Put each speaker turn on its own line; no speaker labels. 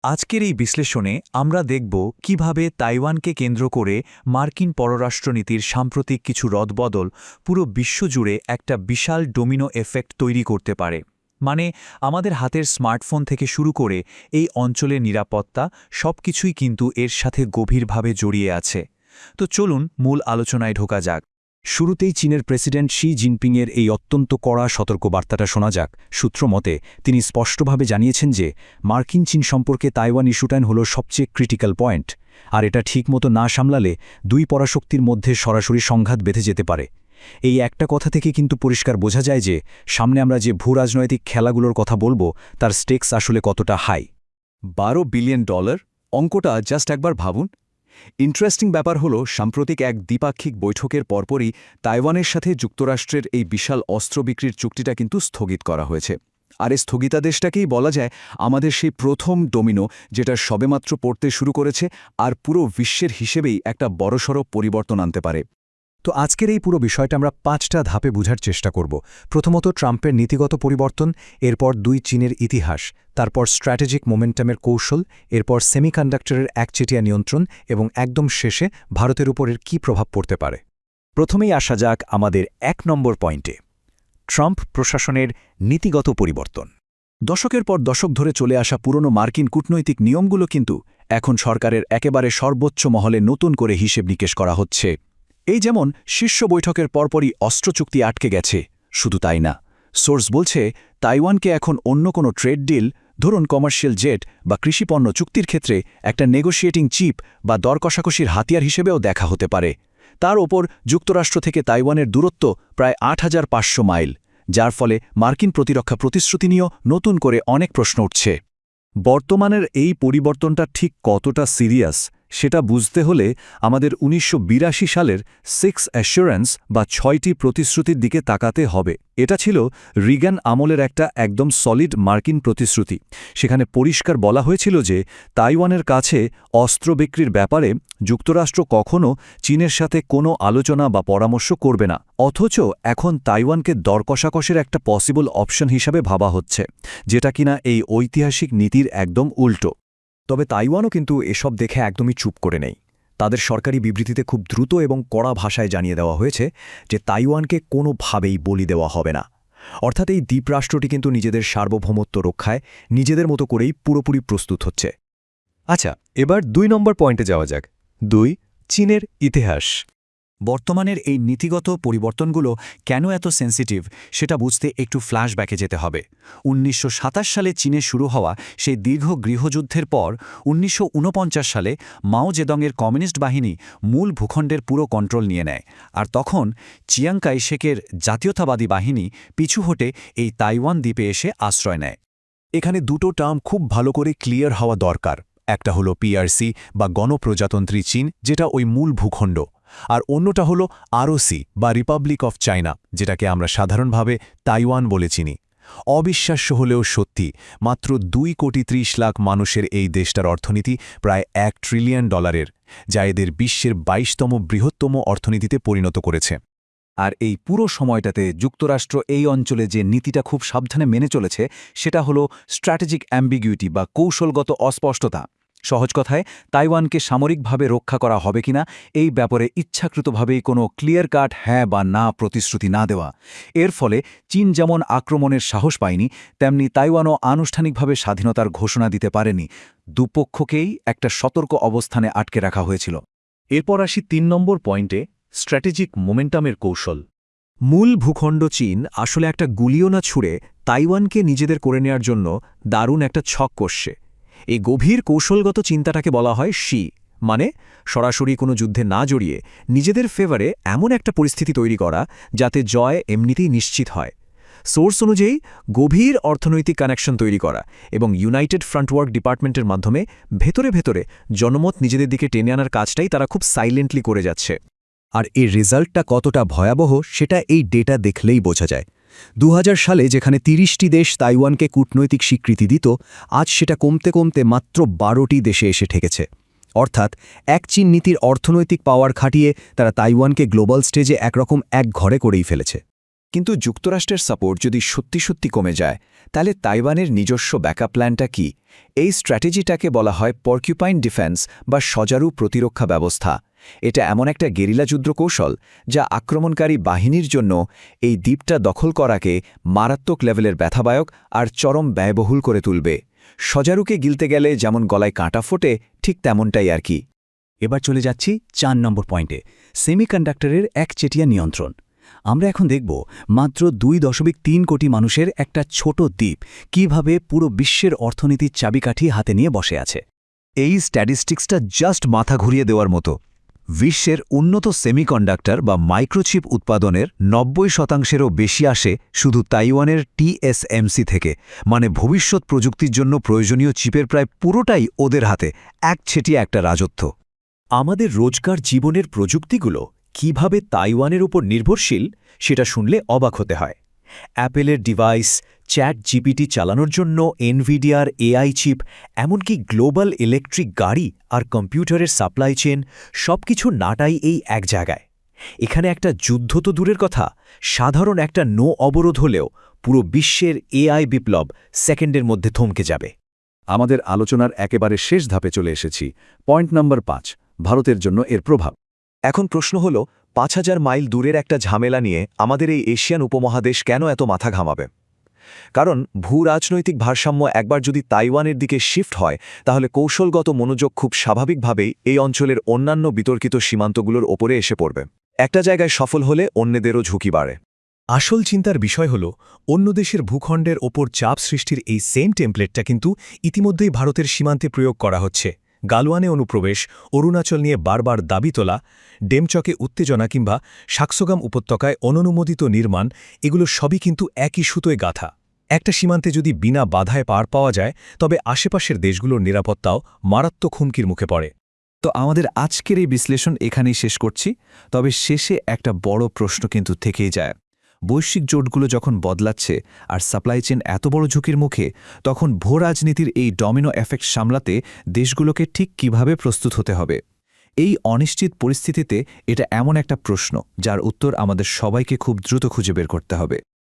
আজকের এই বিশ্লেষণে আমরা দেখব কিভাবে তাইওয়ানকে কেন্দ্র করে মার্কিন পররাষ্ট্রনীতির সাম্প্রতিক কিছু রদবদল পুরো বিশ্বজুড়ে একটা বিশাল ডোমিনো এফেক্ট তৈরি করতে পারে। মানে আমাদের হাতের স্মার্টফোন থেকে শুরু করে এই অঞ্চলের নিরাপত্তা সবকিছুই কিন্তু এর সাথে গভীরভাবে জড়িয়ে আছে। তো চলুন মূল আলোচনায় ঢোকা যাক।
শুরুতেই চীনের প্রেসিডেন্ট শি জিনপিংয়ের এই অত্যন্ত কড়া সতর্কবার্তাটা শোনা যাক। সূত্র মতে তিনি স্পষ্টভাবে জানিয়েছেন যে মার্কিন চীন সম্পর্কে তাইওয়ান ইস্যুটাই হল সবচেয়ে ক্রিটিক্যাল পয়েন্ট, আর এটা ঠিকমতো না সামলালে দুই পরাশক্তির মধ্যে সরাসরি সংঘাত বেঁধে যেতে পারে। এই একটা কথা থেকে কিন্তু পরিষ্কার বোঝা যায় যে সামনে আমরা যে ভূরাজনৈতিক খেলাগুলোর কথা বলবো তার স্টেক্স আসলে কতটা হাই।
$12 বিলিয়ন, অঙ্কটা জাস্ট একবার ভাবুন। ইন্টারেস্টিং ব্যাপার হলো সাম্প্রতিক এক দ্বিপাক্ষিক বৈঠকের পরপরই তাইওয়ানের সাথে যুক্তরাষ্ট্রের এই বিশাল অস্ত্র বিক্রির চুক্তিটা কিন্তু স্থগিত করা হয়েছে। আর এই স্থগিতাদেশটাকেই বলা যায় আমাদের সেই প্রথম ডোমিনো, যেটা সবেমাত্র পড়তে শুরু করেছে আর পুরো বিশ্বের হিসেবেই একটা বড়সড় পরিবর্তন আনতে পারে।
তো আজকের এই পুরো বিষয়টা আমরা 5টা ধাপে বোঝার চেষ্টা করব। প্রথমত ট্রাম্পের নীতিগত পরিবর্তন, এরপর দুই চীনের ইতিহাস, তারপর স্ট্র্যাটেজিক মোমেন্টামের কৌশল, এরপর সেমিকন্ডাক্টরের একচেটিয়া নিয়ন্ত্রণ এবং একদম শেষে ভারতের উপরের কী প্রভাব পড়তে পারে। প্রথমেই আসা যাক আমাদের 1 নম্বর পয়েন্টে, ট্রাম্প প্রশাসনের নীতিগত পরিবর্তন। দশকের পর দশক ধরে চলে আসা পুরনো মার্কিন কূটনৈতিক নিয়মগুলো কিন্তু এখন সরকারের একেবারে সর্বোচ্চ মহলে নতুন করে হিসেব নিকেশ করা হচ্ছে। এই যেমন শীর্ষ বৈঠকের পরপরই অস্ত্র চুক্তি আটকে গেছে। শুধু তাই না, সোর্স বলছে তাইওয়ানকে এখন অন্য কোনো ট্রেড ডিল, ধরুন কমার্শিয়াল জেট বা কৃষিপণ্য চুক্তির ক্ষেত্রে একটা নেগোশিয়েটিং চিপ বা দর কষাকষির হাতিয়ার হিসেবেও দেখা হতে পারে। তার ওপর যুক্তরাষ্ট্র থেকে তাইওয়ানের দূরত্ব প্রায় ৮৫০০ মাইল, যার ফলে মার্কিন প্রতিরক্ষা প্রতিশ্রুতি নিয়েও নতুন করে অনেক প্রশ্ন উঠছে।
বর্তমানের এই পরিবর্তনটা ঠিক কতটা সিরিয়াস সেটা বুঝতে হলে আমাদের ১৯৮২ সালের 6 অ্যাসুরেন্স বা ৬টি প্রতিশ্রুতির দিকে তাকাতে হবে। এটা ছিল রিগান আমলের একটা একদম সলিড মার্কিন প্রতিশ্রুতি। সেখানে পরিষ্কার বলা হয়েছিল যে তাইওয়ানের কাছে অস্ত্র বিক্রির ব্যাপারে যুক্তরাষ্ট্র কখনও চীনের সাথে কোনো আলোচনা বা পরামর্শ করবে না। অথচ এখন তাইওয়ানকে দর কষাকষির একটা পসিবল অপশন হিসাবে ভাবা হচ্ছে, যেটা কিনা এই ঐতিহাসিক নীতির একদম উল্টো।
তবে তাইওয়ানও কিন্তু এসব দেখে একদমই চুপ করে নেই। তাদের সরকারি বিবৃতিতে খুব দ্রুত এবং কড়া ভাষায় জানিয়ে দেওয়া হয়েছে যে তাইওয়ানকে কোনোভাবেই বলি দেওয়া হবে না। অর্থাৎ এই দ্বীপরাষ্ট্রটি কিন্তু নিজেদের সার্বভৌমত্ব রক্ষায় নিজেদের মতো করেই পুরোপুরি প্রস্তুত হচ্ছে। আচ্ছা, এবার 2 নম্বর পয়েন্টে যাওয়া যাক। 2, চীনের ইতিহাস।
বর্তমানের এই নীতিগত পরিবর্তনগুলো কেন এত সেন্সিটিভ সেটা বুঝতে একটু ফ্ল্যাশব্যাকে যেতে হবে। ১৯২৭ সালে চীনে শুরু হওয়া সেই দীর্ঘ গৃহযুদ্ধের পর ১৯৪৯ সালে মাও জেদংয়ের কমিউনিস্ট বাহিনী মূল ভূখণ্ডের পুরো কন্ট্রোল নিয়ে নেয়, আর তখন চিয়াং কাই শেকের জাতীয়তাবাদী বাহিনী পিছু হটে এই তাইওয়ান দ্বীপে এসে আশ্রয় নেয়।
এখানে দুটো টার্ম খুব ভালো করে ক্লিয়ার হওয়া দরকার। একটা হলো পিআরসি বা গণপ্রজাতন্ত্রী চীন, যেটা ওই মূল ভূখণ্ড, আর অন্যটা হলো আরওসি বা রিপাবলিক অফ চায়না, যেটাকে আমরা সাধারণভাবে তাইওয়ান বলে চিনি। অবিশ্বাস্য হলেও সত্যি, মাত্র 2,30,00,000 মানুষের এই দেশটার অর্থনীতি প্রায় $1 ট্রিলিয়ন, যা এদের বিশ্বের 22তম বৃহত্তম অর্থনীতিতে পরিণত করেছে।
আর এই পুরো সময়টাতে যুক্তরাষ্ট্র এই অঞ্চলে যে নীতিটা খুব সাবধানে মেনে চলেছে সেটা হলো স্ট্র্যাটেজিক অ্যাম্বিগুইটি বা কৌশলগত অস্পষ্টতা। সহজ কথায়, তাইওয়ানকে সামরিকভাবে রক্ষা করা হবে কিনা এই ব্যাপারে ইচ্ছাকৃতভাবেই কোনো ক্লিয়ার কাট হ্যাঁ বা না প্রতিশ্রুতি না দেওয়া। এর ফলে চীন যেমন আক্রমণের সাহস পায়নি, তেমনি তাইওয়ানও আনুষ্ঠানিকভাবে স্বাধীনতার ঘোষণা দিতে পারেনি। দুপক্ষকেই একটা সতর্ক অবস্থানে আটকে রাখা হয়েছিল।
এরপর আসি 3 নম্বর পয়েন্টে, স্ট্র্যাটেজিক মোমেন্টামের কৌশল। মূল ভূখণ্ড চীন আসলে একটা গুলিও না ছুড়ে তাইওয়ানকে নিজেদের করে নেয়ার জন্য দারুণ একটা ছক কষছে। এই গভীর কৌশলগত চিন্তাটাকে বলা হয় শি, মানে সরাসরি কোনো যুদ্ধে না জড়িয়ে নিজেদের ফেভারে এমন একটা পরিস্থিতি তৈরি করা যাতে জয় এমনিতেই নিশ্চিত হয়। সোর্স অনুযায়ী গভীর অর্থনৈতিক কানেকশন তৈরি করা এবং ইউনাইটেড ফ্রন্টওয়ার্ক ডিপার্টমেন্টের মাধ্যমে ভেতরে ভেতরে জনমত নিজেদের দিকে টেনে আনার কাজটাই তারা খুব সাইলেন্টলি করে যাচ্ছে। আর এর রেজাল্টটা কতটা ভয়াবহ সেটা এই ডেটা দেখলেই বোঝা যায়। ২০০০ সালে যেখানে ৩০টি দেশ তাইওয়ানকে কূটনৈতিক স্বীকৃতি দিত, আজ সেটা কমতে কমতে মাত্র ১২টি দেশে এসে ঠেকেছে। অর্থাৎ এক চীন নীতির অর্থনৈতিক পাওয়ার খাটিয়ে তারা তাইওয়ানকে গ্লোবাল স্টেজে একরকম এক ঘরে করেই ফেলেছে।
কিন্তু যুক্তরাষ্ট্রের সাপোর্ট যদি সত্যি সত্যি কমে যায় তাহলে তাইওয়ানের নিজস্ব ব্যাকআপ প্ল্যানটা কি? এই স্ট্র্যাটেজিটাকে বলা হয় পর্কিউপাইন ডিফেন্স বা সজারু প্রতিরক্ষা ব্যবস্থা। এটা এমন একটা গেরিলা যুদ্ধ কৌশল যা আক্রমণকারী বাহিনীর জন্য এই দ্বীপটা দখল করাকে মারাত্মক লেভেলের ব্যথাবায়ক আর চরম ব্যয়বহুল করে তুলবে। সজারুকে গিলতে গেলে যেমন গলায় কাঁটা ফোটে, ঠিক তেমনটাই আর কি।
এবার চলে যাচ্ছি 4 নম্বর পয়েন্টে, সেমিকন্ডাক্টরের একচেটিয়া নিয়ন্ত্রণ। আমরা এখন দেখব মাত্র 2.3 কোটি মানুষের একটা ছোট দ্বীপ কিভাবে পুরো বিশ্বের অর্থনীতির চাবিকাঠি হাতে নিয়ে বসে আছে।
এই স্ট্যাটিস্টিক্সটা জাস্ট মাথা ঘুরিয়ে দেওয়ার মতো। বিশ্বের উন্নত সেমিকন্ডাক্টর বা মাইক্রোচিপ উৎপাদনের 90%-এরও বেশি আসে শুধু তাইওয়ানের TSMC থেকে, মানে ভবিষ্যৎ প্রযুক্তির জন্য প্রয়োজনীয় চিপের প্রায় পুরোটাই ওদের হাতে, একচেটিয়া একটা রাজত্ব।
আমাদের রোজকার জীবনের প্রযুক্তিগুলো কিভাবে তাইওয়ানের উপর নির্ভরশীল সেটা শুনলে অবাক হতে হয়। অ্যাপেলের ডিভাইস, চ্যাট জিপিটি চালানোর জন্য এনভিডিয়ার AI চিপ, এমনকি গ্লোবাল ইলেকট্রিক গাড়ি আর কম্পিউটারের সাপ্লাই চেন, সবকিছু নাটাই এই এক জায়গায়। এখানে একটা যুদ্ধ তো দূরের কথা, সাধারণ একটা নো অবরোধ হলেও পুরো বিশ্বের AI বিপ্লব সেকেন্ডের মধ্যে থমকে যাবে।
আমাদের আলোচনার একেবারে শেষ ধাপে চলে এসেছি। পয়েন্ট নাম্বার 5, ভারতের জন্য এর প্রভাব।
এখন প্রশ্ন হল, 5000 মাইল দূরের একটা ঝামেলা নিয়ে আমাদের এই এশিয়ান উপমহাদেশ কেন এত মাথা ঘামাবে? কারণ ভূরাজনৈতিক ভারসাম্য একবার যদি তাইওয়ানের দিকে শিফট হয় তাহলে কৌশলগত মনোযোগ খুব স্বাভাবিকভাবেই এই অঞ্চলের অন্যান্য বিতর্কিত সীমান্তগুলোর ওপরে এসে পড়বে। একটা জায়গায় সফল হলে অন্যদেরও ঝুঁকি বাড়ে।
আসল চিন্তার বিষয় হল, অন্য দেশের ভূখণ্ডের ওপর চাপ সৃষ্টির এই সেম টেমপ্লেটটা কিন্তু ইতিমধ্যেই ভারতের সীমান্তে প্রয়োগ করা হচ্ছে। গালওয়ানে অনুপ্রবেশ, অরুণাচল নিয়ে বারবার দাবি তোলা, ডেমচকে উত্তেজনা কিংবা সাক্সোগাম উপত্যকায় অননুমোদিত নির্মাণ, এগুলো সবই কিন্তু একই সুতোয় গাঁথা। একটা সীমান্তে যদি বিনা বাধায় পার পাওয়া যায় তবে আশেপাশের দেশগুলোর নিরাপত্তাও মারাত্মক হুমকির মুখে পড়ে।
তো আমাদের আজকের এই বিশ্লেষণ এখানেই শেষ করছি। তবে শেষে একটা বড় প্রশ্ন কিন্তু থেকেই যায়। বৈশ্বিক জোটগুলো যখন বদলাচ্ছে আর সাপ্লাই চেন এত বড় ঝুঁকির মুখে, তখন ভূরাজনীতির এই ডমিনো এফেক্ট সামলাতে দেশগুলোকে ঠিক কিভাবে প্রস্তুত হতে হবে? এই অনিশ্চিত পরিস্থিতিতে এটা এমন একটা প্রশ্ন যার উত্তর আমাদের সবাইকে খুব দ্রুত খুঁজে বের করতে হবে।